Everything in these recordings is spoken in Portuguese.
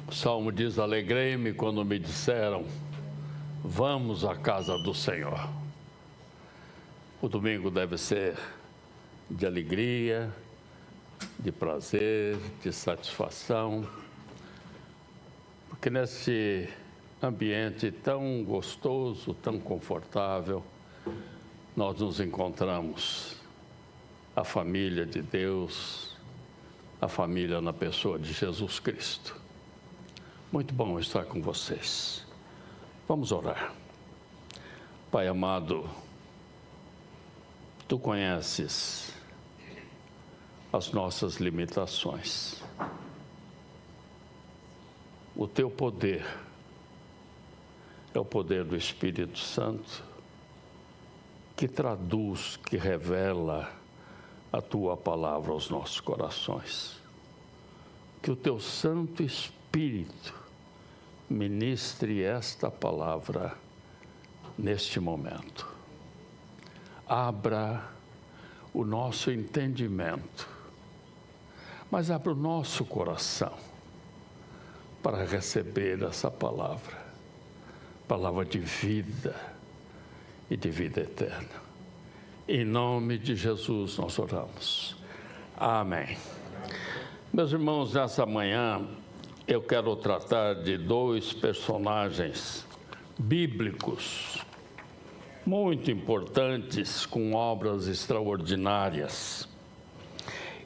O Salmo diz: alegrei-me quando me disseram, vamos à casa do Senhor. O domingo deve ser de alegria, de prazer, de satisfação, porque nesse ambiente tão gostoso, tão confortável, nós nos encontramos, a família de Deus, a família na pessoa de Jesus Cristo. Muito bom estar com vocês. Vamos orar. Pai amado, Tu conheces as nossas limitações. O Teu poder é o poder do Espírito Santo que traduz, que revela a Tua palavra aos nossos corações. Que o Teu Santo Espírito ministre esta palavra neste momento. Abra o nosso entendimento, mas abra o nosso coração para receber essa palavra, palavra de vida e de vida eterna. Em nome de Jesus nós oramos. Amém. Meus irmãos, nessa manhã eu quero tratar de dois personagens bíblicos muito importantes, com obras extraordinárias.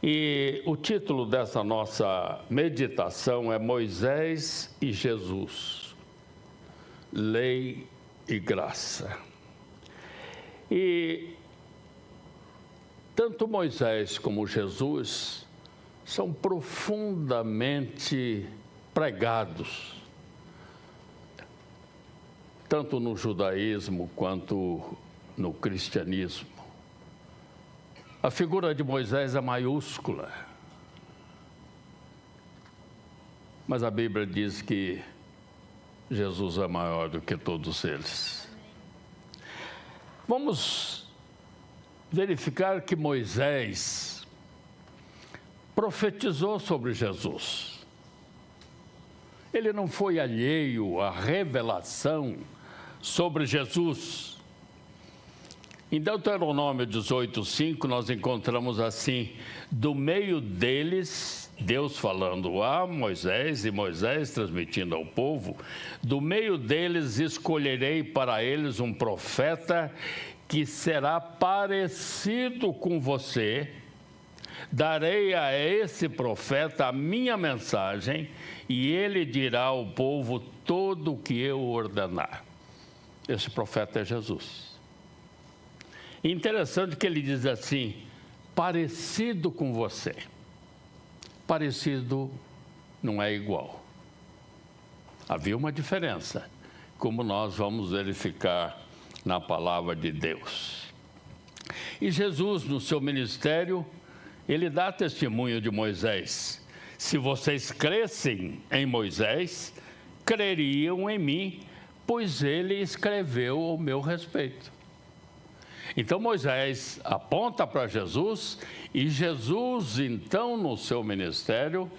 E o título dessa nossa meditação é Moisés e Jesus, Lei e Graça. E tanto Moisés como Jesus são profundamente pregados, tanto no judaísmo quanto no cristianismo. A figura de Moisés é maiúscula, mas a Bíblia diz que Jesus é maior do que todos eles. Vamos verificar que Moisés profetizou sobre Jesus. Ele não foi alheio à revelação sobre Jesus. Em Deuteronômio 18:5 nós encontramos assim: do meio deles, Deus falando a Moisés e Moisés transmitindo ao povo, do meio deles escolherei para eles um profeta que será parecido com você. Darei a esse profeta a minha mensagem e ele dirá ao povo todo o que eu ordenar. Esse profeta é Jesus. Interessante que ele diz assim, parecido com você. Parecido não é igual. Havia uma diferença, como nós vamos verificar na palavra de Deus. E Jesus, no seu ministério, ele dá testemunho de Moisés. Se vocês crescem em Moisés, creriam em mim, pois ele escreveu ao meu respeito. Então Moisés aponta para Jesus e Jesus, então, no seu ministério,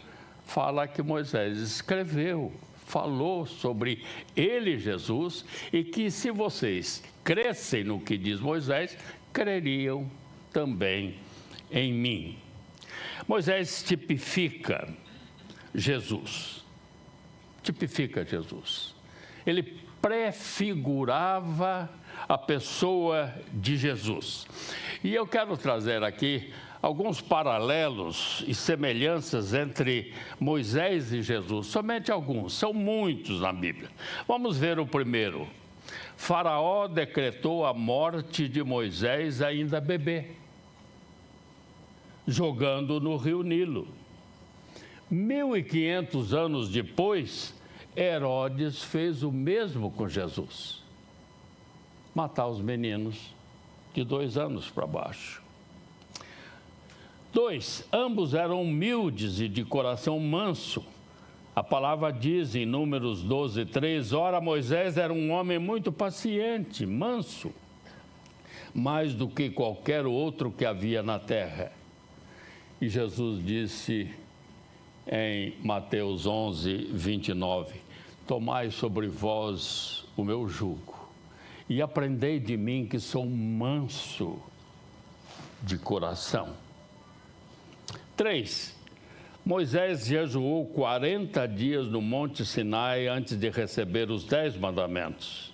fala que Moisés escreveu, falou sobre ele, Jesus, e que se vocês crescem no que diz Moisés, creriam também em mim. Moisés tipifica Jesus. Ele prefigurava a pessoa de Jesus. E eu quero trazer aqui alguns paralelos e semelhanças entre Moisés e Jesus. Somente alguns, são muitos na Bíblia. Vamos ver o primeiro. Faraó decretou a morte de Moisés ainda bebê, jogando no rio Nilo. 1500 anos depois, Herodes fez o mesmo com Jesus. Matar os meninos de 2 anos para baixo. 2, ambos eram humildes e de coração manso. A palavra diz em Números 12:3, ora, Moisés era um homem muito paciente, manso, mais do que qualquer outro que havia na terra. E Jesus disse em Mateus 11, 29. Tomai sobre vós o meu jugo e aprendei de mim, que sou manso de coração. 3. Moisés jejuou 40 dias no Monte Sinai antes de receber os 10 mandamentos.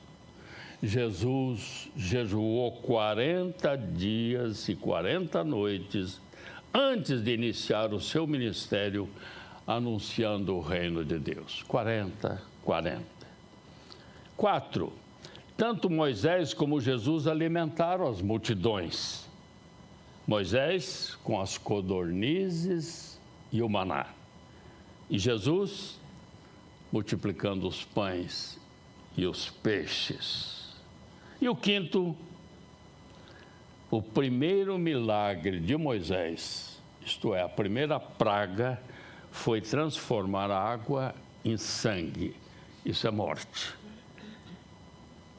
Jesus jejuou 40 dias e 40 noites antes de iniciar o seu ministério, anunciando o reino de Deus. 40. 4. Tanto Moisés como Jesus alimentaram as multidões. Moisés com as codornizes e o maná. E Jesus multiplicando os pães e os peixes. E o 5, o primeiro milagre de Moisés, isto é, a primeira praga, foi transformar a água em sangue. Isso é morte.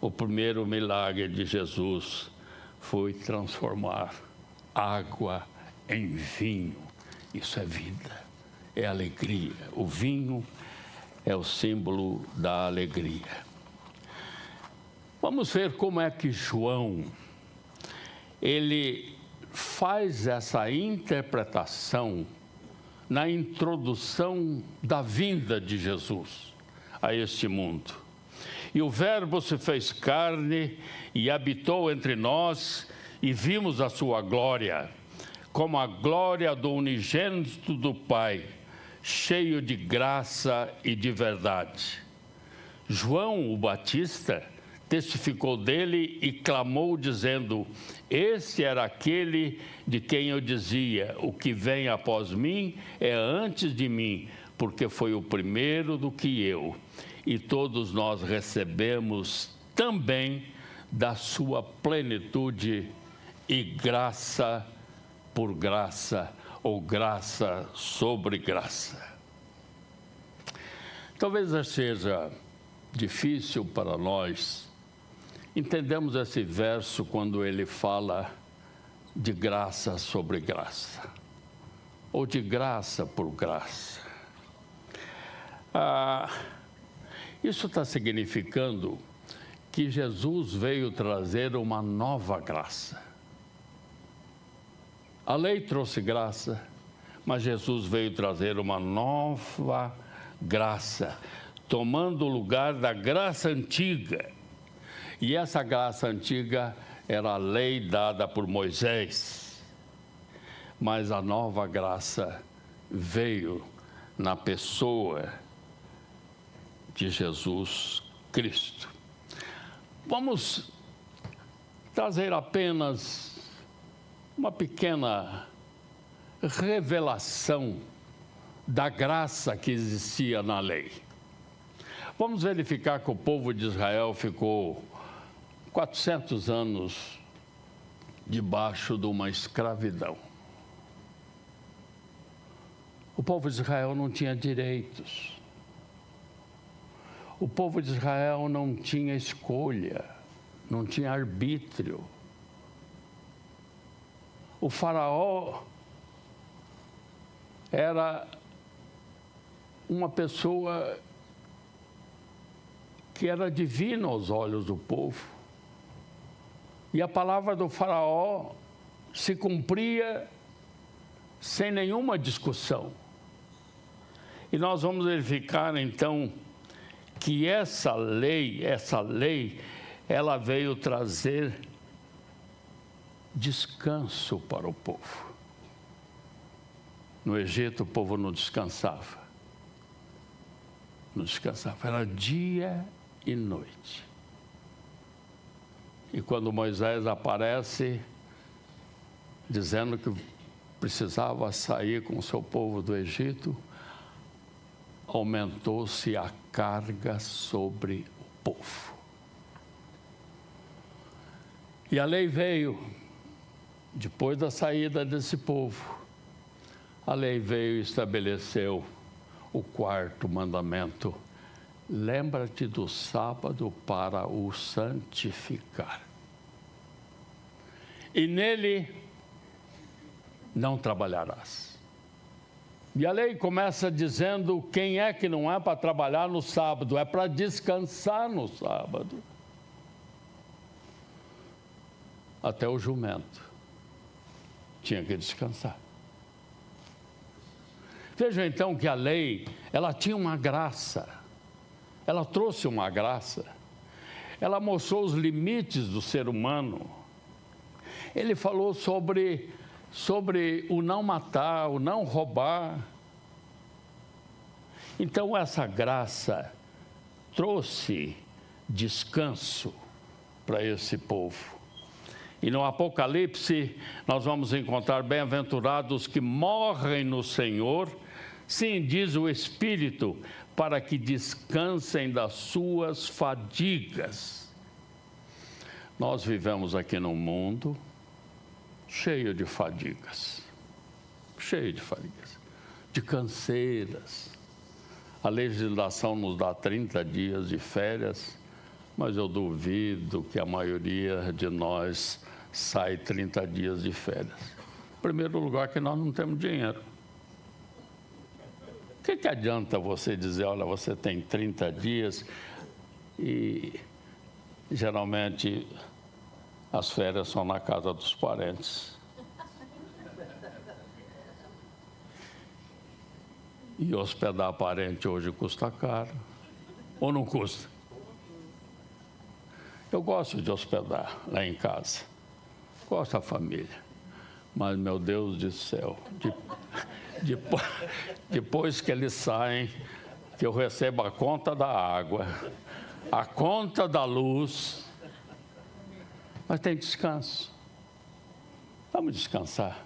O primeiro milagre de Jesus foi transformar água em vinho. Isso é vida, é alegria. O vinho é o símbolo da alegria. Vamos ver como é que João, ele faz essa interpretação na introdução da vinda de Jesus a este mundo. E o Verbo se fez carne e habitou entre nós, e vimos a sua glória, como a glória do unigênito do Pai, cheio de graça e de verdade. João, o Batista, testificou dele e clamou, dizendo: este era aquele de quem eu dizia, o que vem após mim é antes de mim, porque foi o primeiro do que eu. E todos nós recebemos também da sua plenitude, e graça por graça, ou graça sobre graça. Talvez seja difícil para nós entendemos esse verso quando ele fala de graça sobre graça, ou de graça por graça. Isso está significando que Jesus veio trazer uma nova graça. A lei trouxe graça, mas Jesus veio trazer uma nova graça, tomando o lugar da graça antiga. E essa graça antiga era a lei dada por Moisés. Mas a nova graça veio na pessoa de Jesus Cristo. Vamos trazer apenas uma pequena revelação da graça que existia na lei. Vamos verificar que o povo de Israel ficou 400 anos debaixo de uma escravidão. O povo de Israel não tinha direitos. O povo de Israel não tinha escolha, não tinha arbítrio. O faraó era uma pessoa que era divina aos olhos do povo. E a palavra do faraó se cumpria sem nenhuma discussão. E nós vamos verificar então que essa lei, ela veio trazer descanso para o povo. No Egito o povo não descansava. Não descansava, era dia e noite. E quando Moisés aparece, dizendo que precisava sair com o seu povo do Egito, aumentou-se a carga sobre o povo. E a lei veio, depois da saída desse povo, a lei veio e estabeleceu o 4º mandamento: lembra-te do sábado para o santificar. E nele não trabalharás. E a lei começa dizendo quem é que não é para trabalhar no sábado, é para descansar no sábado. Até o jumento tinha que descansar. Vejam então que a lei, ela tinha uma graça, ela trouxe uma graça, ela mostrou os limites do ser humano. Ele falou sobre o não matar, o não roubar. Então essa graça trouxe descanso para esse povo. E no Apocalipse nós vamos encontrar bem-aventurados que morrem no Senhor, sim, diz o Espírito, para que descansem das suas fadigas. Nós vivemos aqui num mundo cheio de fadigas, de canseiras. A legislação nos dá 30 dias de férias, mas eu duvido que a maioria de nós sai 30 dias de férias. Em primeiro lugar, que nós não temos dinheiro. O que adianta você dizer, olha, você tem 30 dias e geralmente as férias são na casa dos parentes. E hospedar parente hoje custa caro. Ou não custa? Eu gosto de hospedar lá em casa. Gosto da família. Mas, meu Deus do céu, depois que eles saem, que eu recebo a conta da água, a conta da luz, mas tem descanso. Vamos descansar.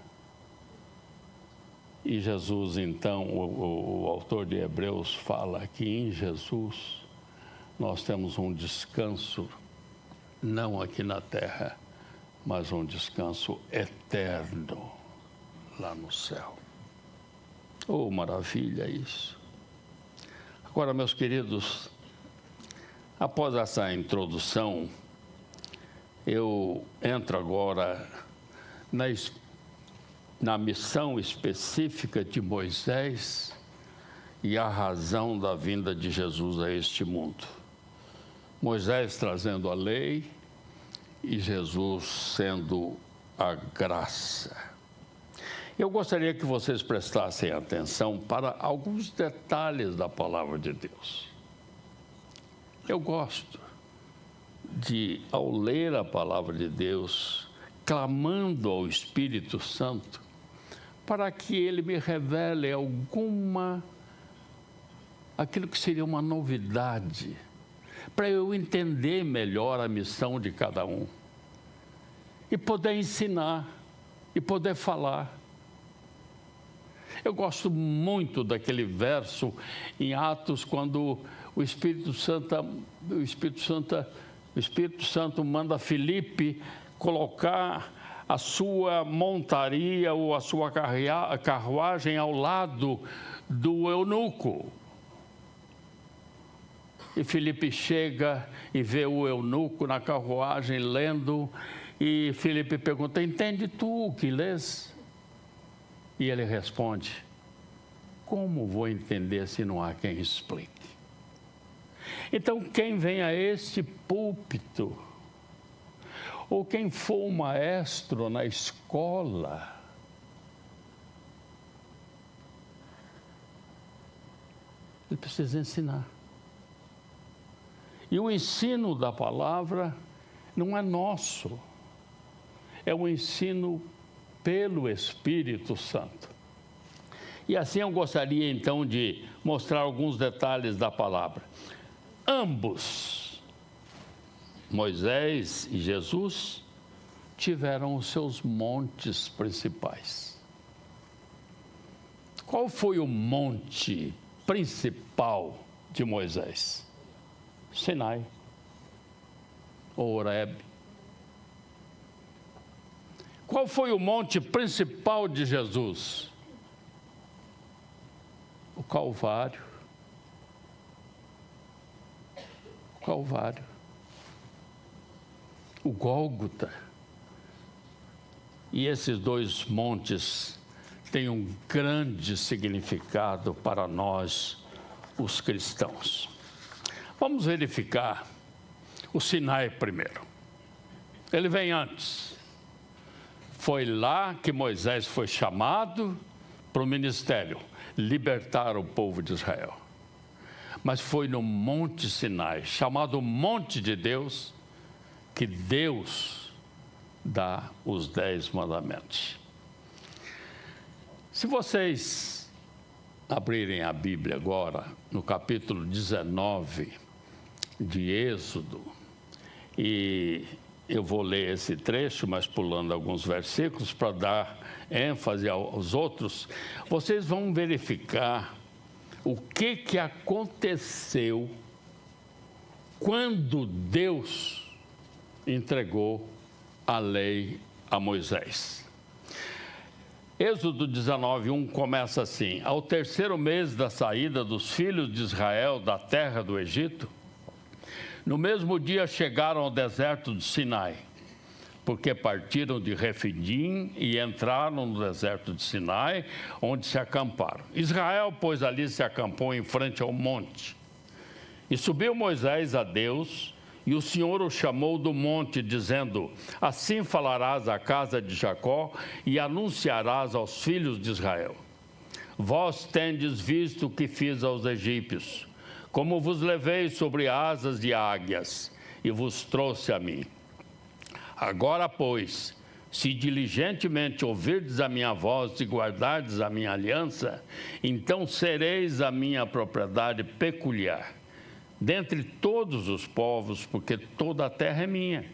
E Jesus, então, o autor de Hebreus fala que em Jesus nós temos um descanso, não aqui na terra, mas um descanso eterno lá no céu. Oh, maravilha isso! Agora, meus queridos, após essa introdução, eu entro agora na missão específica de Moisés e a razão da vinda de Jesus a este mundo. Moisés trazendo a lei e Jesus sendo a graça. Eu gostaria que vocês prestassem atenção para alguns detalhes da palavra de Deus. Eu gosto de, ao ler a palavra de Deus, clamando ao Espírito Santo, para que ele me revele aquilo que seria uma novidade, para eu entender melhor a missão de cada um, e poder ensinar, e poder falar. Eu gosto muito daquele verso em Atos, quando o Espírito Santo manda Filipe colocar a sua montaria ou a sua carruagem ao lado do eunuco. E Filipe chega e vê o eunuco na carruagem lendo, e Filipe pergunta, entende tu o que lês? E ele responde, como vou entender se não há quem explique? Então, quem vem a este púlpito, ou quem for o maestro na escola, ele precisa ensinar. E o ensino da palavra não é nosso, é um ensino pelo Espírito Santo. E assim eu gostaria então de mostrar alguns detalhes da palavra. Ambos, Moisés e Jesus, tiveram os seus montes principais. Qual foi o monte principal de Moisés? Sinai, ou Horebe. Qual foi o monte principal de Jesus? O Calvário. O Calvário. O Gólgota. E esses dois montes tem um grande significado para nós, os cristãos. Vamos verificar o Sinai primeiro. Ele vem antes. Foi lá que Moisés foi chamado para o ministério, libertar o povo de Israel. Mas foi no Monte Sinai, chamado Monte de Deus, que Deus dá os 10 mandamentos. Se vocês abrirem a Bíblia agora, no capítulo 19 de Êxodo, e eu vou ler esse trecho, mas pulando alguns versículos para dar ênfase aos outros, vocês vão verificar o que aconteceu quando Deus entregou a lei a Moisés. Êxodo 19:1 começa assim: ao terceiro mês da saída dos filhos de Israel da terra do Egito, no mesmo dia chegaram ao deserto de Sinai, porque partiram de Refidim e entraram no deserto de Sinai, onde se acamparam. Israel, pois, ali se acampou em frente ao monte. E subiu Moisés a Deus, e o Senhor o chamou do monte, dizendo: assim falarás à casa de Jacó e anunciarás aos filhos de Israel: vós tendes visto o que fiz aos egípcios, como vos levei sobre asas de águias e vos trouxe a mim. Agora, pois, se diligentemente ouvirdes a minha voz e guardardes a minha aliança, então sereis a minha propriedade peculiar dentre todos os povos, porque toda a terra é minha.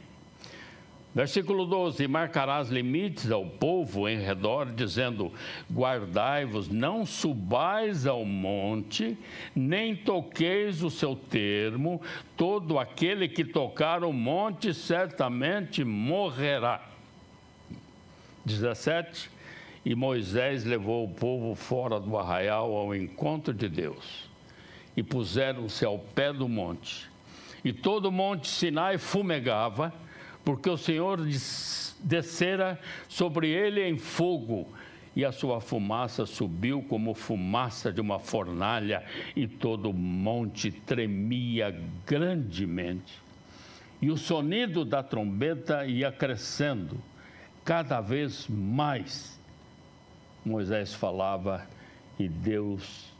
Versículo 12: e marcarás limites ao povo em redor, dizendo: guardai-vos, não subais ao monte, nem toqueis o seu termo, todo aquele que tocar o monte certamente morrerá. 17: e Moisés levou o povo fora do arraial ao encontro de Deus, e puseram-se ao pé do monte. E todo o monte Sinai fumegava, porque o Senhor descera sobre ele em fogo, e a sua fumaça subiu como fumaça de uma fornalha, e todo o monte tremia grandemente. E o sonido da trombeta ia crescendo, cada vez mais. Moisés falava e Deus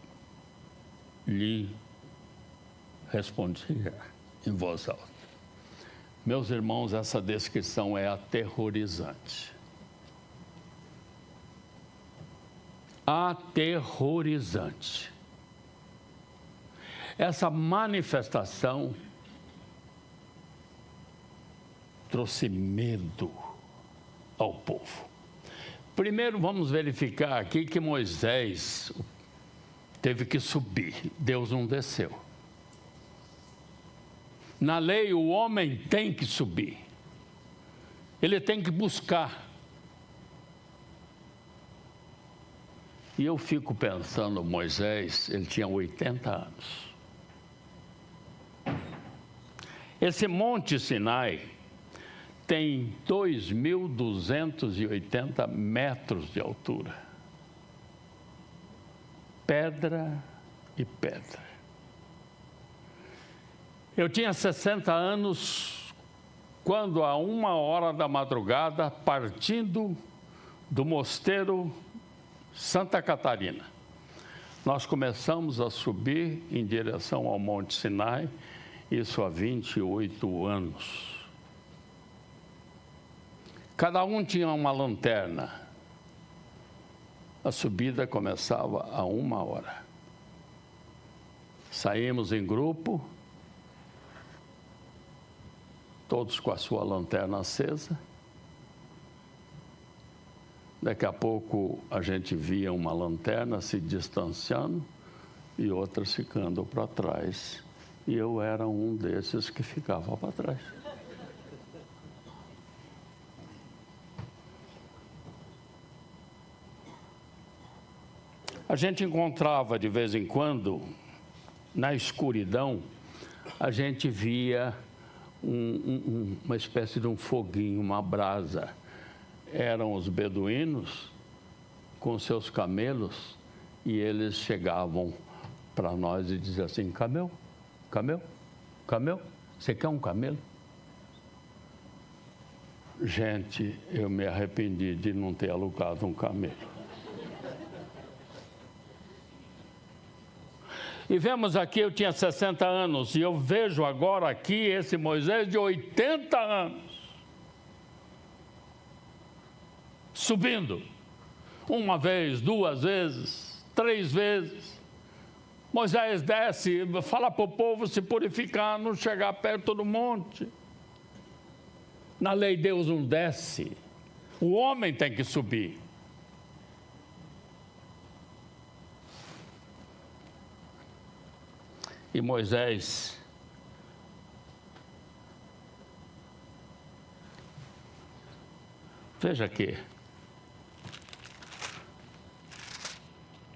lhe respondia em voz alta. Meus irmãos, essa descrição é aterrorizante. Aterrorizante. Essa manifestação trouxe medo ao povo. Primeiro, vamos verificar aqui que Moisés teve que subir, Deus não desceu. Na lei, o homem tem que subir, ele tem que buscar. E eu fico pensando, Moisés, ele tinha 80 anos. Esse Monte Sinai tem 2.280 metros de altura. Pedra e pedra. Eu tinha 60 anos quando, a 1h da madrugada, partindo do mosteiro Santa Catarina, nós começamos a subir em direção ao Monte Sinai, isso há 28 anos. Cada um tinha uma lanterna. A subida começava a 1h. Saímos em grupo, todos com a sua lanterna acesa. Daqui a pouco a gente via uma lanterna se distanciando e outras ficando para trás. E eu era um desses que ficava para trás. A gente encontrava de vez em quando, na escuridão, a gente via uma espécie de um foguinho, uma brasa. Eram os beduínos com seus camelos e eles chegavam para nós e diziam assim: camelo, camelo, camelo, você quer um camelo? Gente, eu me arrependi de não ter alugado um camelo. E vemos aqui, eu tinha 60 anos, e eu vejo agora aqui esse Moisés de 80 anos, subindo, uma vez, duas vezes, três vezes. Moisés desce, fala para o povo se purificar, não chegar perto do monte. Na lei Deus não desce, o homem tem que subir. E Moisés veja aqui,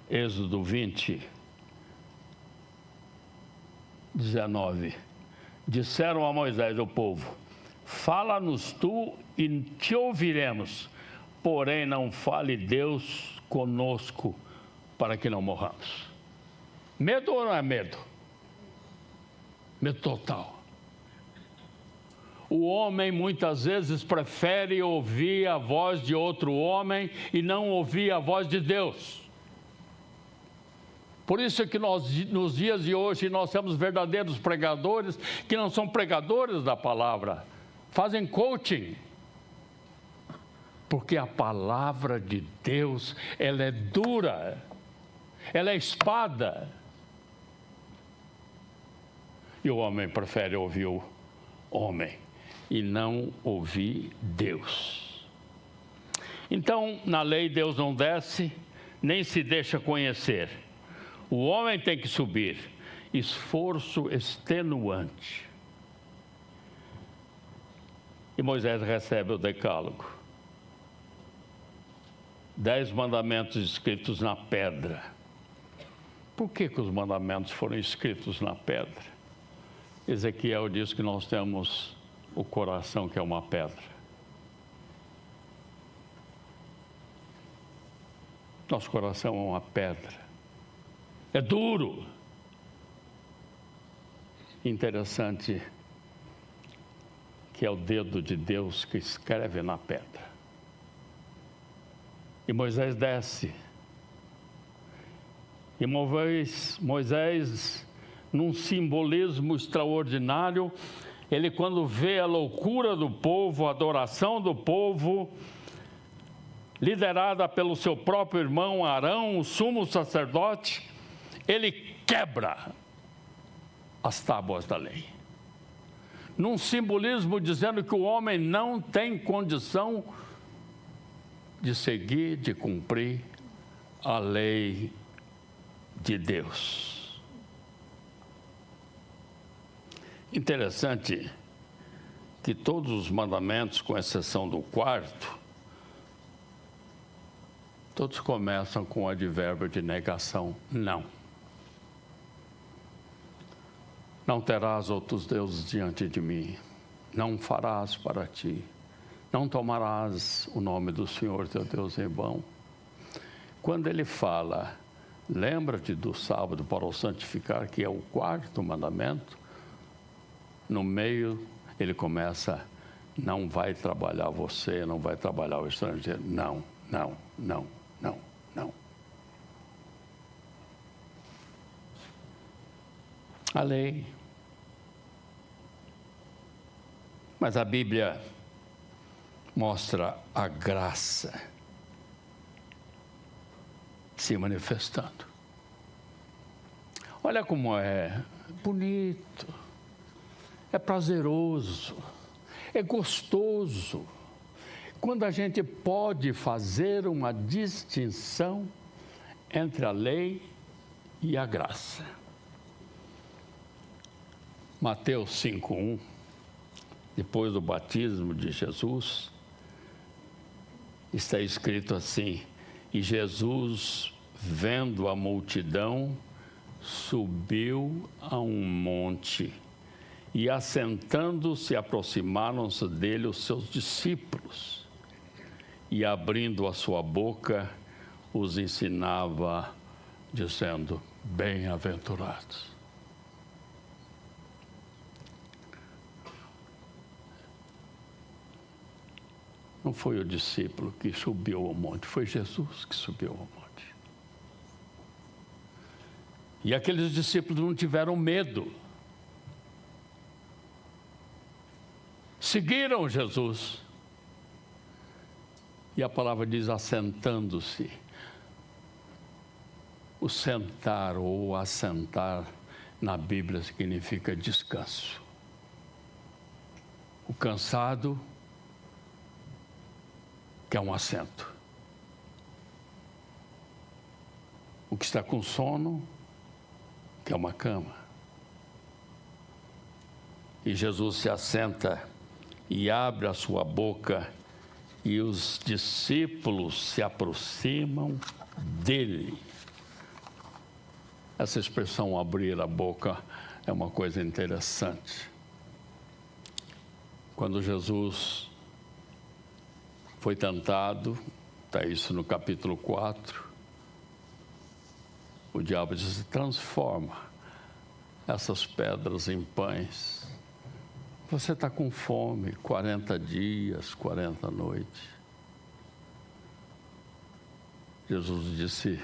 Êxodo 20, 19. Disseram a Moisés, o povo: fala-nos tu e te ouviremos, porém não fale Deus conosco para que não morramos. Medo ou não é medo? Medo total. O homem muitas vezes prefere ouvir a voz de outro homem e não ouvir a voz de Deus. Por isso é que nós, nos dias de hoje, nós temos verdadeiros pregadores que não são pregadores da palavra, fazem coaching. Porque a palavra de Deus, ela é dura, ela é espada. E o homem prefere ouvir o homem e não ouvir Deus. Então, na lei, Deus não desce, nem se deixa conhecer. O homem tem que subir, esforço extenuante. E Moisés recebe o decálogo. 10 mandamentos escritos na pedra. Por que os mandamentos foram escritos na pedra? Ezequiel diz que nós temos o coração que é uma pedra. Nosso coração é uma pedra. É duro. Interessante que é o dedo de Deus que escreve na pedra. E Moisés desce. E Moisés, num simbolismo extraordinário, ele, quando vê a loucura do povo, a adoração do povo, liderada pelo seu próprio irmão Arão, o sumo sacerdote, ele quebra as tábuas da lei. Num simbolismo dizendo que o homem não tem condição de seguir, de cumprir a lei de Deus. Interessante que todos os mandamentos, com exceção do quarto, todos começam com o advérbio de negação, não. Não terás outros deuses diante de mim, não farás para ti, não tomarás o nome do Senhor teu Deus em vão. Quando ele fala, lembra-te do sábado para o santificar, que é o quarto mandamento, no meio ele começa, não vai trabalhar você, não vai trabalhar o estrangeiro, não, não, não, não, não. A lei. Mas a Bíblia mostra a graça se manifestando. Olha como é bonito, é prazeroso, é gostoso, quando a gente pode fazer uma distinção entre a lei e a graça. Mateus 5:1, depois do batismo de Jesus, está escrito assim: e Jesus, vendo a multidão, subiu a um monte, e assentando-se, aproximaram-se dele os seus discípulos, e abrindo a sua boca, os ensinava, dizendo: bem-aventurados. Não foi o discípulo que subiu ao monte, foi Jesus que subiu ao monte. E aqueles discípulos não tiveram medo. Seguiram Jesus. E a palavra diz: assentando-se. O sentar ou assentar na Bíblia significa descanso. O cansado quer um assento. O que está com sono quer uma cama. E Jesus se assenta e abre a sua boca, e os discípulos se aproximam dele. Essa expressão abrir a boca é uma coisa interessante. Quando Jesus foi tentado, está isso no capítulo 4, o diabo diz: transforma essas pedras em pães. Você está com fome, 40 dias, 40 noites. Jesus disse: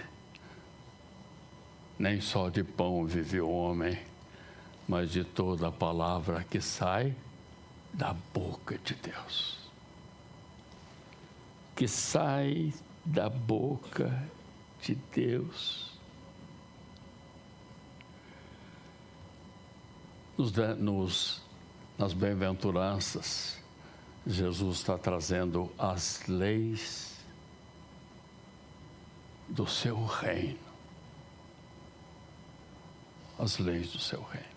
nem só de pão vive o homem, mas de toda a palavra que sai da boca de Deus. Que sai da boca de Deus. Nas bem-aventuranças, Jesus está trazendo as leis do seu reino. As leis do seu reino.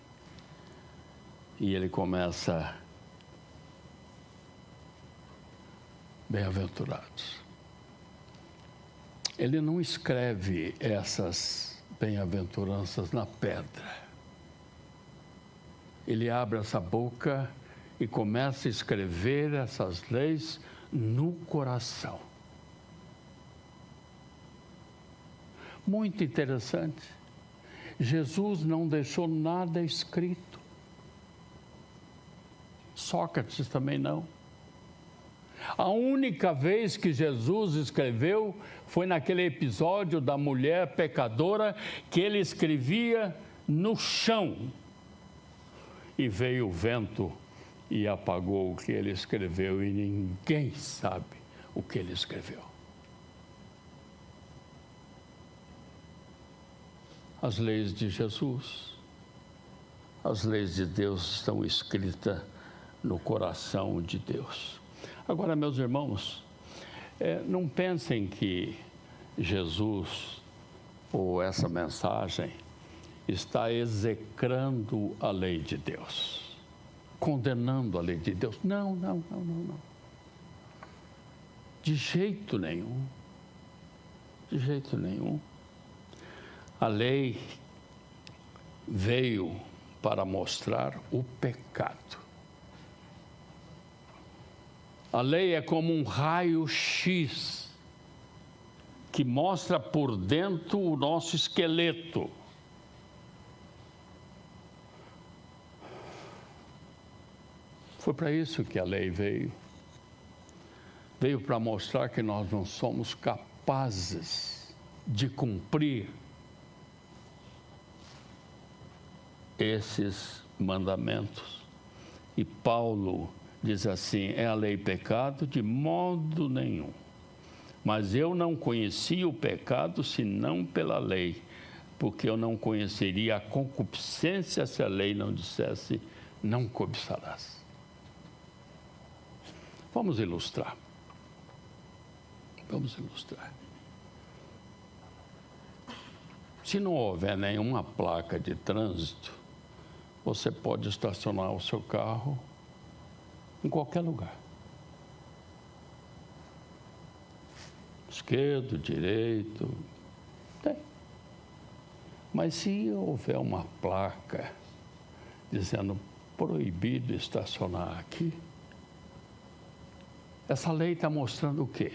E ele começa: bem-aventurados. Ele não escreve essas bem-aventuranças na pedra. Ele abre essa boca e começa a escrever essas leis no coração. Muito interessante. Jesus não deixou nada escrito. Sócrates também não. A única vez que Jesus escreveu foi naquele episódio da mulher pecadora, que ele escrevia no chão. E veio o vento e apagou o que ele escreveu, e ninguém sabe o que ele escreveu. As leis de Jesus, as leis de Deus estão escritas no coração de Deus. Agora, meus irmãos, não pensem que Jesus, ou essa mensagem, está execrando a lei de Deus, condenando a lei de Deus. Não. De jeito nenhum. De jeito nenhum. A lei veio para mostrar o pecado. A lei é como um raio-x que mostra por dentro o nosso esqueleto. Foi para isso que a lei veio. Veio para mostrar que nós não somos capazes de cumprir esses mandamentos. E Paulo diz assim: é a lei pecado? De modo nenhum. Mas eu não conheci o pecado senão pela lei, porque eu não conheceria a concupiscência se a lei não dissesse: não cobiçarás. Vamos ilustrar. Se não houver nenhuma placa de trânsito, você pode estacionar o seu carro em qualquer lugar. Esquerdo, direito, tem. Mas se houver uma placa dizendo proibido estacionar aqui, essa lei está mostrando o quê?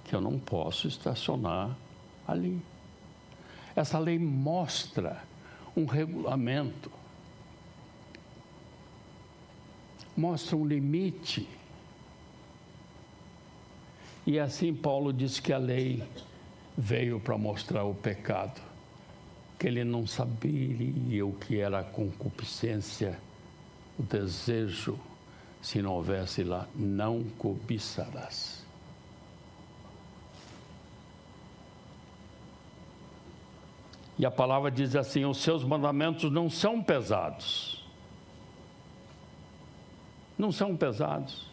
que eu não posso estacionar ali. Essa lei mostra um regulamento, mostra um limite. E assim Paulo diz que a lei veio para mostrar o pecado, que ele não sabia o que era a concupiscência, o desejo, se não houvesse lá, não cobiçarás. E a palavra diz assim: os seus mandamentos não são pesados. Não são pesados.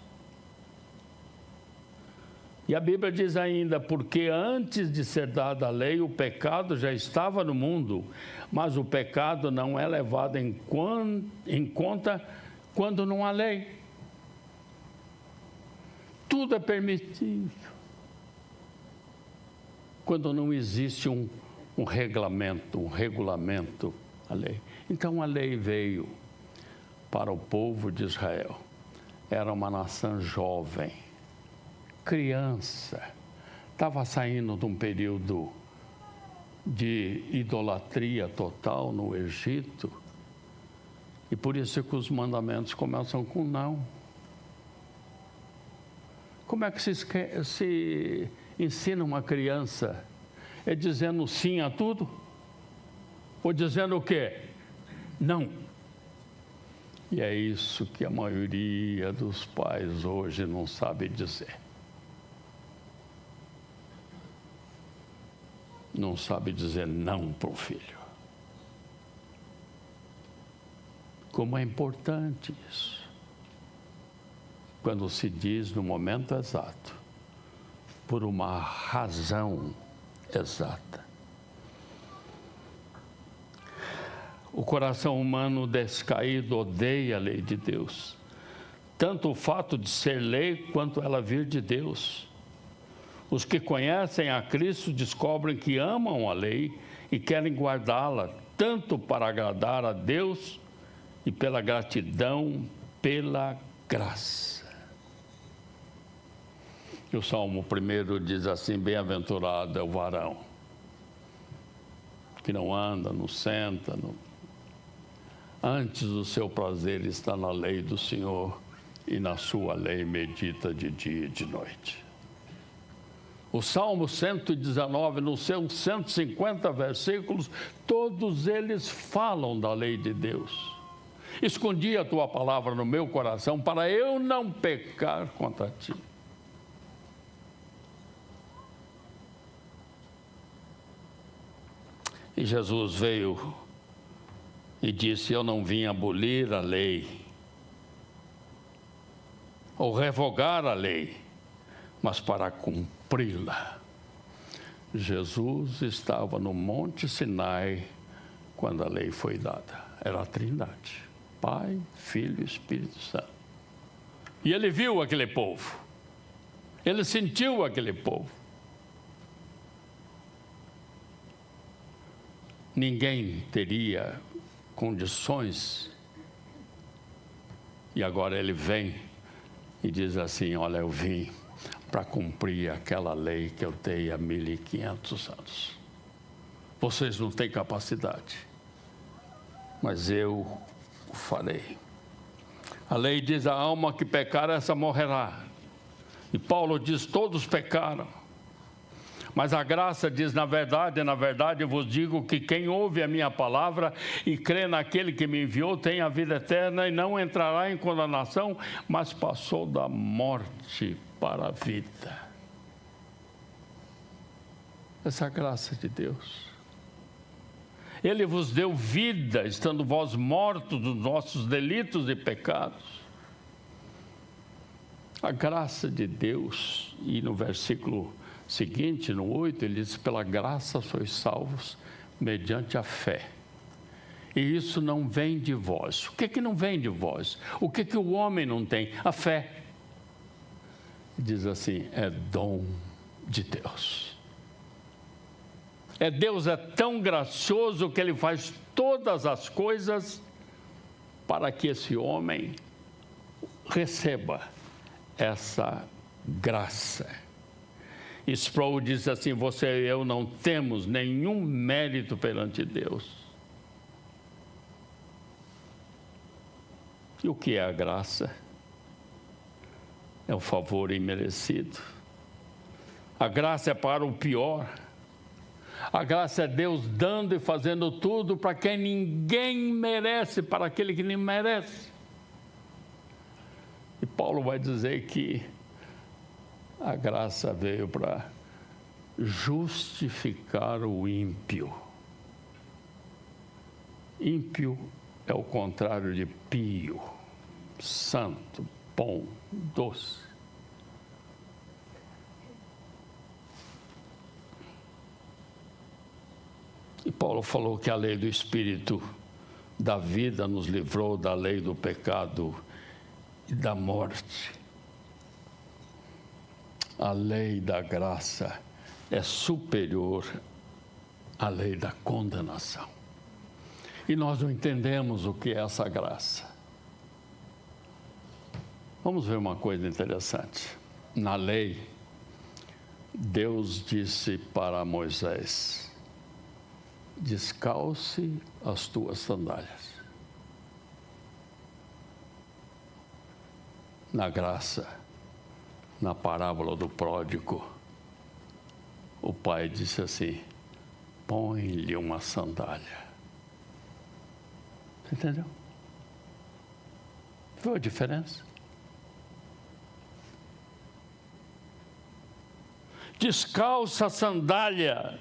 E a Bíblia diz ainda: porque antes de ser dada a lei, o pecado já estava no mundo, mas o pecado não é levado em conta quando não há lei. Tudo é permitido quando não existe um regulamento, a lei. Então a lei veio para o povo de Israel. Era uma nação jovem, criança, estava saindo de um período de idolatria total no Egito, e por isso que os mandamentos começam com não. Como é que se ensina uma criança? É dizendo sim a tudo? Ou dizendo o quê? Não. E é isso que a maioria dos pais hoje não sabe dizer. Não sabe dizer não para o filho. Como é importante isso. Quando se diz no momento exato, por uma razão exata. O coração humano descaído odeia a lei de Deus. Tanto o fato de ser lei, quanto ela vir de Deus. Os que conhecem a Cristo descobrem que amam a lei e querem guardá-la, tanto para agradar a Deus e pela gratidão, pela graça. E o Salmo 1 diz assim: bem-aventurado é o varão que não anda, não senta, antes o seu prazer está na lei do Senhor, e na sua lei medita de dia e de noite. O Salmo 119, nos seus 150 versículos, todos eles falam da lei de Deus. Escondi a tua palavra no meu coração para eu não pecar contra ti. E Jesus veio e disse: eu não vim abolir a lei ou revogar a lei, mas para cumpri-la. Jesus estava no Monte Sinai quando a lei foi dada. Era a Trindade, Pai, Filho e Espírito Santo. E ele viu aquele povo, ele sentiu aquele povo. Ninguém teria condições. E agora ele vem e diz assim: olha, eu vim para cumprir aquela lei que eu dei há 1500 anos. Vocês não têm capacidade, mas eu o farei. A lei diz: a alma que pecar, essa morrerá. E Paulo diz: todos pecaram. Mas a graça diz: na verdade, eu vos digo que quem ouve a minha palavra e crê naquele que me enviou tem a vida eterna e não entrará em condenação, mas passou da morte para a vida. Essa graça de Deus. Ele vos deu vida, estando vós mortos dos nossos delitos e pecados. A graça de Deus. E no versículo seguinte, no 8, ele diz: pela graça sois salvos mediante a fé. E isso não vem de vós. O que não vem de vós? O que o homem não tem? A fé. Diz assim: é dom de Deus. Deus é tão gracioso que Ele faz todas as coisas para que esse homem receba essa graça. Sproul disse assim: você e eu não temos nenhum mérito perante Deus. E o que é a graça? É o favor imerecido. A graça é para o pior. A graça é Deus dando e fazendo tudo para quem ninguém merece, para aquele que nem merece. E Paulo vai dizer que a graça veio para justificar o ímpio. Ímpio é o contrário de pio, santo, bom, doce. E Paulo falou que a lei do Espírito da vida nos livrou da lei do pecado e da morte. A lei da graça é superior à lei da condenação. E nós não entendemos o que é essa graça. Vamos ver uma coisa interessante. Na lei, Deus disse para Moisés: descalce as tuas sandálias. Na graça, na parábola do pródigo, o pai disse assim: põe-lhe uma sandália. Entendeu? Viu a diferença? Descalça a sandália.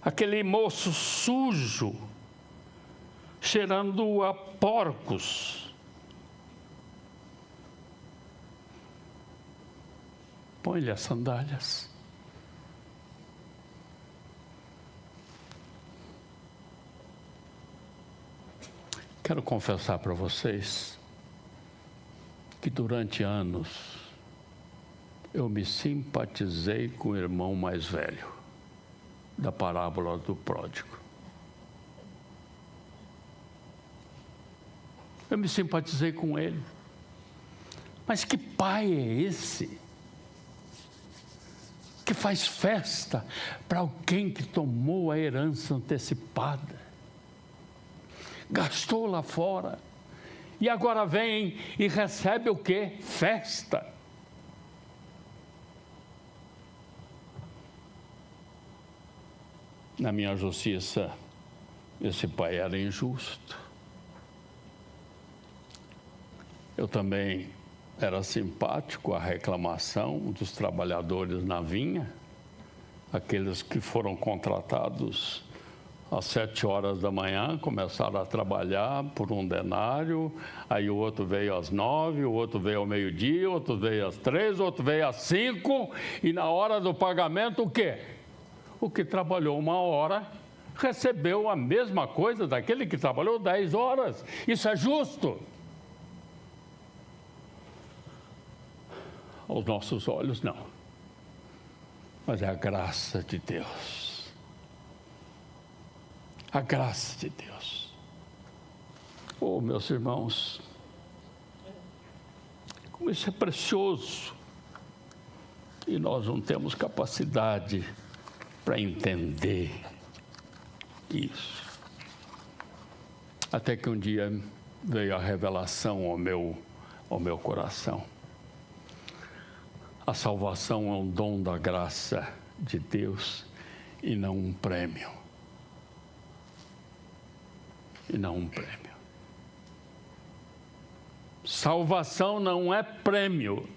Aquele moço sujo, cheirando a porcos. Põe-lhe as sandálias. Quero confessar para vocês que durante anos eu me simpatizei com o irmão mais velho da parábola do pródigo. Eu me simpatizei com ele. Mas que pai é esse que faz festa para alguém que tomou a herança antecipada, gastou lá fora e agora vem e recebe o quê? Festa. Na minha justiça, esse pai era injusto. Eu também era simpático à reclamação dos trabalhadores na vinha, aqueles que foram contratados às 7 horas da manhã, começaram a trabalhar por 1 denário, aí o outro veio às 9, o outro veio ao meio-dia, o outro veio às 3, o outro veio às 5, e na hora do pagamento o quê? O que trabalhou 1 hora recebeu a mesma coisa daquele que trabalhou 10 horas. Isso é justo? Aos nossos olhos, não. Mas é a graça de Deus. A graça de Deus. Oh, meus irmãos, como isso é precioso. E nós não temos capacidade para entender isso. Até que um dia veio a revelação ao meu coração. A salvação é um dom da graça de Deus e não um prêmio. E não um prêmio. Salvação não é prêmio.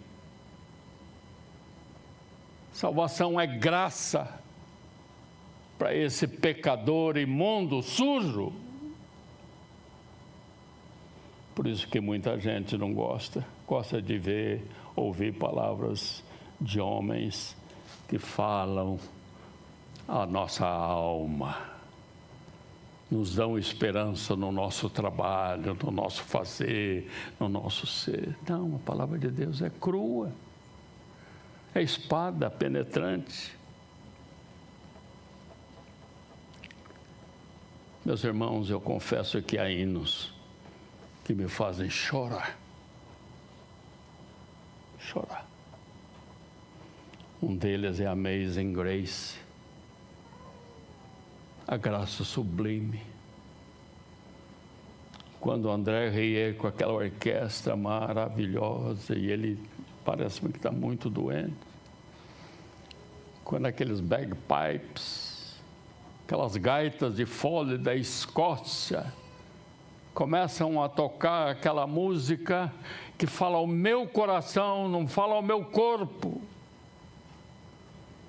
Salvação é graça para esse pecador imundo, sujo. Por isso que muita gente não gosta de ver, ouvir palavras de homens que falam a nossa alma, nos dão esperança no nosso trabalho, no nosso fazer, no nosso ser. Não, a palavra de Deus é crua, é espada penetrante. Meus irmãos, eu confesso que há hinos que me fazem chorar. chorar. Um deles é Amazing Grace, a graça sublime. Quando André Rieu, com aquela orquestra maravilhosa, e ele parece-me que está muito doente, quando aqueles bagpipes, aquelas gaitas de fole da Escócia, começam a tocar aquela música que fala ao meu coração, não fala ao meu corpo,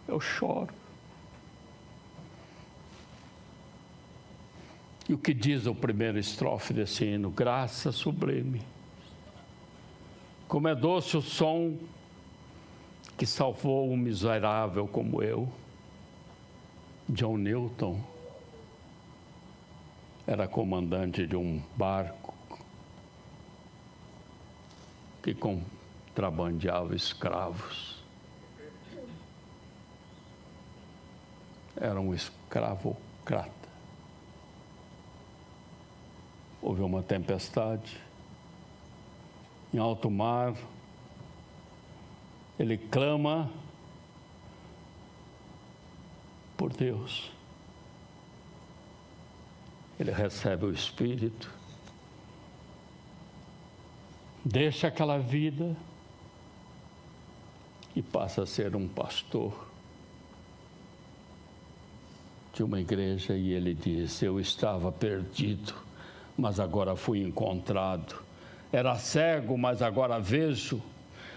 eu choro. E o que diz o primeiro estrofe desse hino? Graça sublime. Como é doce o som que salvou um miserável como eu. John Newton era comandante de um barco que contrabandeava escravos. Era um escravocrata. Houve uma tempestade, em alto mar, ele clama por Deus. Ele recebe o Espírito, deixa aquela vida e passa a ser um pastor de uma igreja, e ele diz: eu estava perdido, mas agora fui encontrado. Era cego, mas agora vejo.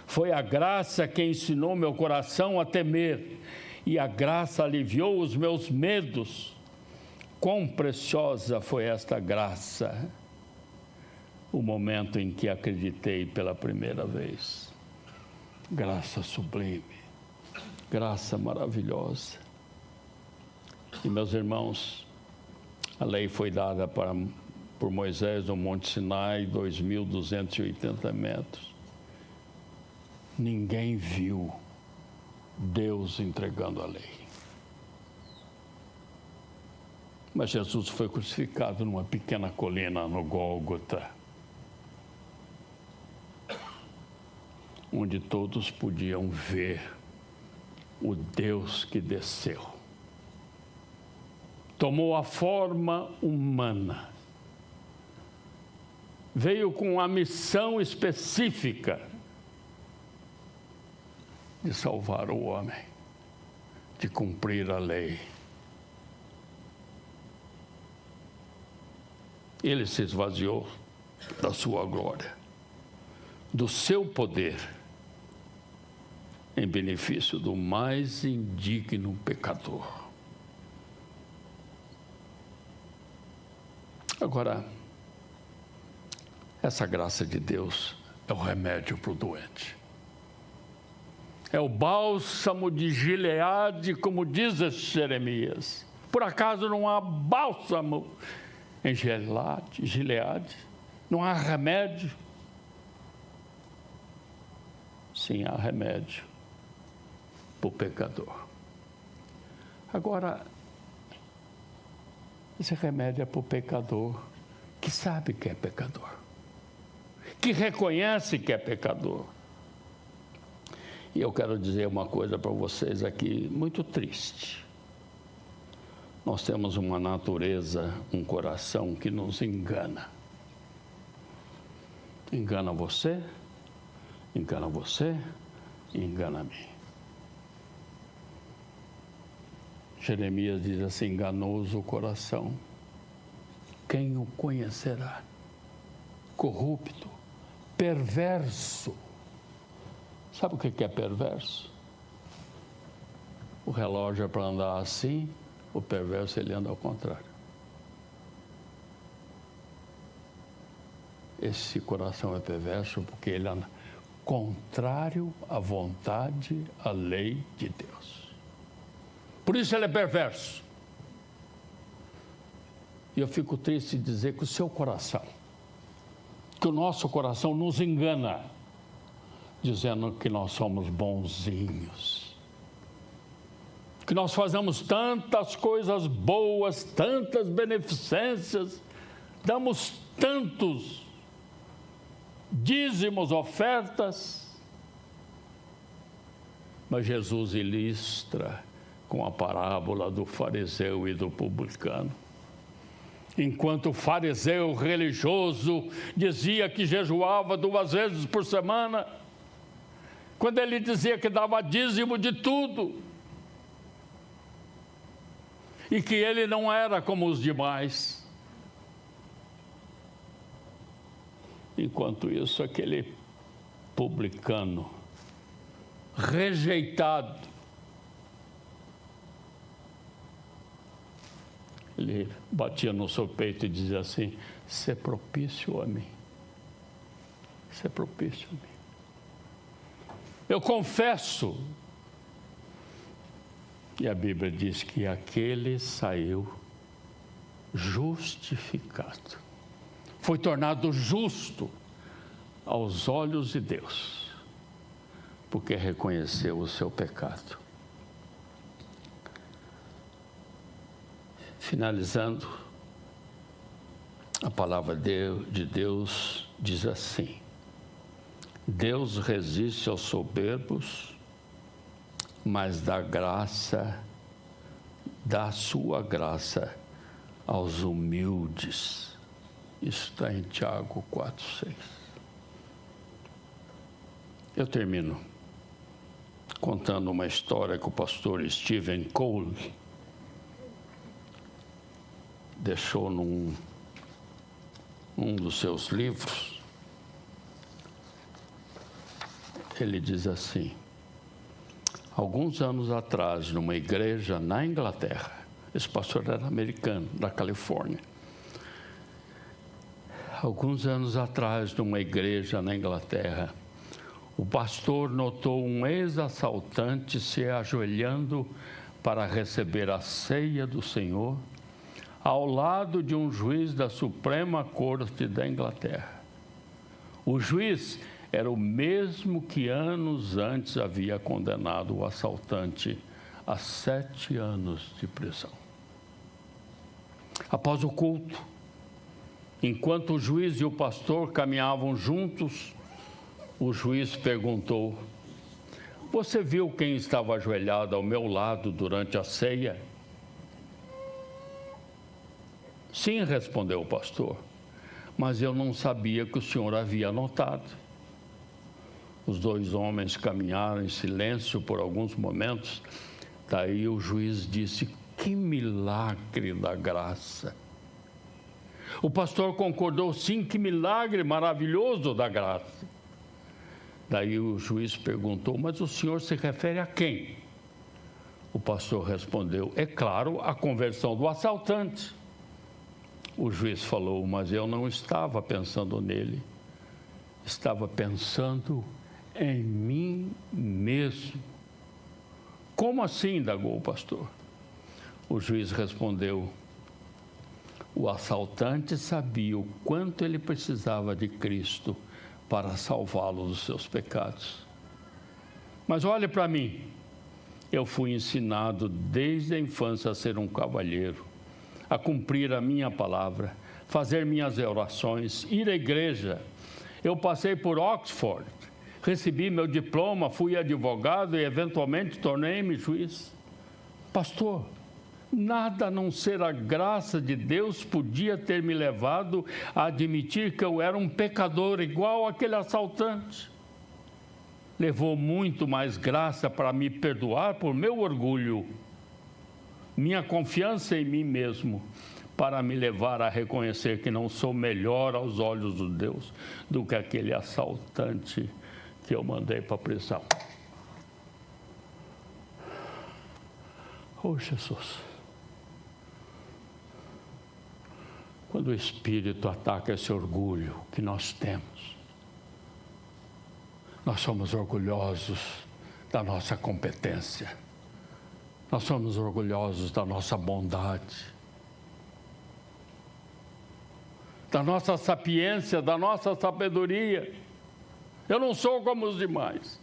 Foi a graça que ensinou meu coração a temer, e a graça aliviou os meus medos. Quão preciosa foi esta graça, o momento em que acreditei pela primeira vez. Graça sublime, graça maravilhosa. E, meus irmãos, a lei foi dada por Moisés no Monte Sinai, 2.280 metros. Ninguém viu Deus entregando a lei. Mas Jesus foi crucificado numa pequena colina no Gólgota, onde todos podiam ver o Deus que desceu. Tomou a forma humana. Veio com a missão específica de salvar o homem, de cumprir a lei. Ele se esvaziou da sua glória, do seu poder, em benefício do mais indigno pecador. Agora, essa graça de Deus é o remédio para o doente. É o bálsamo de Gileade, como diz Jeremias. Por acaso não há bálsamo em Gileade? Não há remédio? Sim, há remédio para o pecador. Agora, esse remédio é para o pecador que sabe que é pecador, que reconhece que é pecador. E eu quero dizer uma coisa para vocês aqui, muito triste. Nós temos uma natureza, um coração que nos engana. Engana você e engana-me. Jeremias diz assim: enganoso o coração, quem o conhecerá? Corrupto, perverso. Sabe o que é perverso? O relógio é para andar assim, o perverso ele anda ao contrário. Esse coração é perverso porque ele anda contrário à vontade, à lei de Deus. Por isso ele é perverso. E eu fico triste de dizer que o seu coração, que o nosso coração nos engana, dizendo que nós somos bonzinhos, que nós fazemos tantas coisas boas, tantas beneficências, damos tantos dízimos, ofertas, Mas Jesus ilustra com a parábola do fariseu e do publicano. Enquanto o fariseu religioso dizia que jejuava 2 vezes por semana, quando ele dizia que dava dízimo de tudo, e que ele não era como os demais. Enquanto isso, aquele publicano, rejeitado, ele batia no seu peito e dizia assim: "Sê propício a mim, sê propício a mim. Eu confesso." E a Bíblia diz que aquele saiu justificado. Foi tornado justo aos olhos de Deus, porque reconheceu o seu pecado. Finalizando, a palavra de Deus diz assim: Deus resiste aos soberbos, mas dá sua graça aos humildes. Isso está em Tiago 4:6. Eu termino contando uma história que o pastor Stephen Cole deixou num dos seus livros. Ele diz assim: alguns anos atrás, numa igreja na Inglaterra, esse pastor era americano, da Califórnia. Alguns anos atrás, numa igreja na Inglaterra, o pastor notou um ex-assaltante se ajoelhando para receber a ceia do Senhor, ao lado de um juiz da Suprema Corte da Inglaterra. O juiz era o mesmo que anos antes havia condenado o assaltante a 7 anos de prisão. Após o culto, enquanto o juiz e o pastor caminhavam juntos, o juiz perguntou: "Você viu quem estava ajoelhado ao meu lado durante a ceia?" "Sim", respondeu o pastor, "mas eu não sabia que o senhor havia notado." Os 2 homens caminharam em silêncio por alguns momentos. Daí o juiz disse: "Que milagre da graça!" O pastor concordou: "Sim, que milagre maravilhoso da graça." Daí o juiz perguntou: "Mas o senhor se refere a quem?" O pastor respondeu: "É claro, a conversão do assaltante." O juiz falou: "Mas eu não estava pensando nele, estava pensando em mim mesmo." "Como assim?" indagou o pastor. O juiz respondeu: "O assaltante sabia o quanto ele precisava de Cristo para salvá-lo dos seus pecados. Mas olhe para mim, eu fui ensinado desde a infância a ser um cavalheiro, a cumprir a minha palavra, fazer minhas orações, ir à igreja. Eu passei por Oxford, recebi meu diploma, fui advogado e eventualmente tornei-me juiz. Pastor, nada a não ser a graça de Deus podia ter me levado a admitir que eu era um pecador igual aquele assaltante. Levou muito mais graça para me perdoar por meu orgulho, minha confiança em mim mesmo, para me levar a reconhecer que não sou melhor aos olhos de Deus do que aquele assaltante que eu mandei para a prisão." Oh, Jesus! Quando o Espírito ataca esse orgulho que nós temos, nós somos orgulhosos da nossa competência, nós somos orgulhosos da nossa bondade, da nossa sapiência, da nossa sabedoria. Eu não sou como os demais.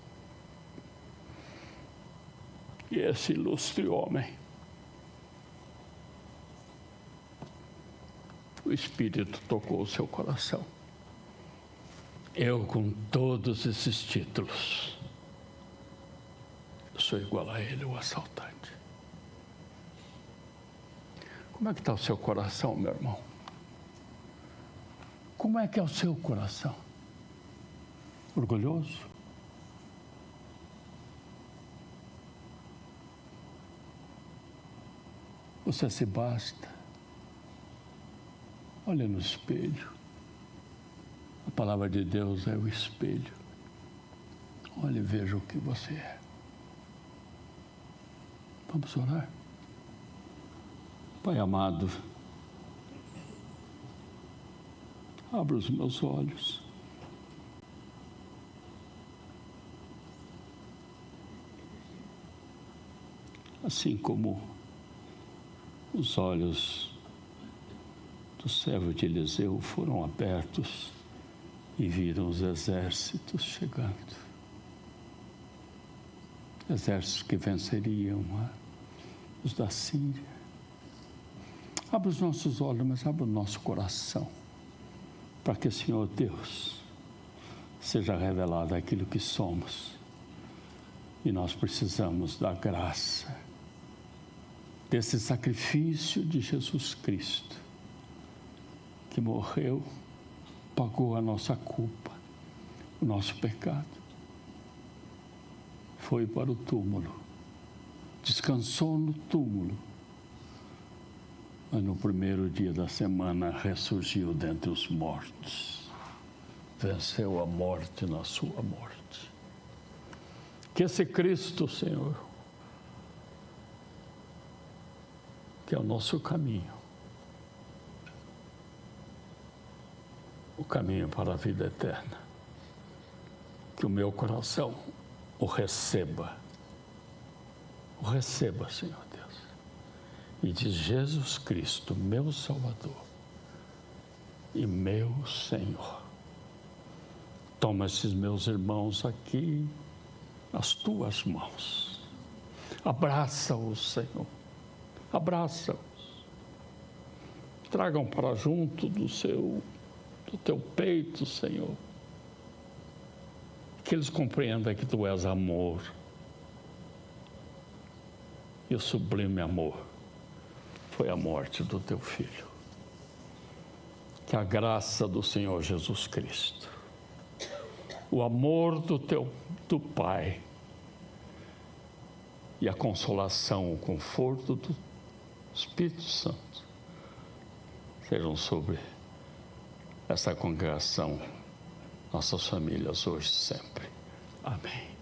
E esse ilustre homem, o Espírito tocou o seu coração. Eu, com todos esses títulos, pessoa igual a ele, o assaltante. Como é que está o seu coração, meu irmão? Como é que é o seu coração? Orgulhoso? Você se basta? Olha no espelho. A palavra de Deus é o espelho. Olha e veja o que você é. Vamos orar? Pai amado, abra os meus olhos. Assim como os olhos do servo de Eliseu foram abertos e viram os exércitos chegando. Exércitos que venceriam os da Síria. Abra os nossos olhos, mas abra o nosso coração, para que, Senhor Deus, seja revelado aquilo que somos. E nós precisamos da graça, desse sacrifício de Jesus Cristo, que morreu, pagou a nossa culpa, o nosso pecado. Foi para o túmulo, descansou no túmulo, mas no primeiro dia da semana ressurgiu dentre os mortos, venceu a morte na sua morte. Que esse Cristo, Senhor, que é o nosso caminho, o caminho para a vida eterna, que o meu coração o receba, Senhor Deus, e de Jesus Cristo, meu Salvador e meu Senhor. Toma esses meus irmãos aqui nas tuas mãos, abraça-os, Senhor, abraça-os, tragam para junto do teu peito, Senhor, que eles compreendam que Tu és amor, e o sublime amor foi a morte do Teu Filho. Que a graça do Senhor Jesus Cristo, o amor do Pai e a consolação, o conforto do Espírito Santo sejam sobre essa congregação, nossas famílias hoje e sempre. Amém.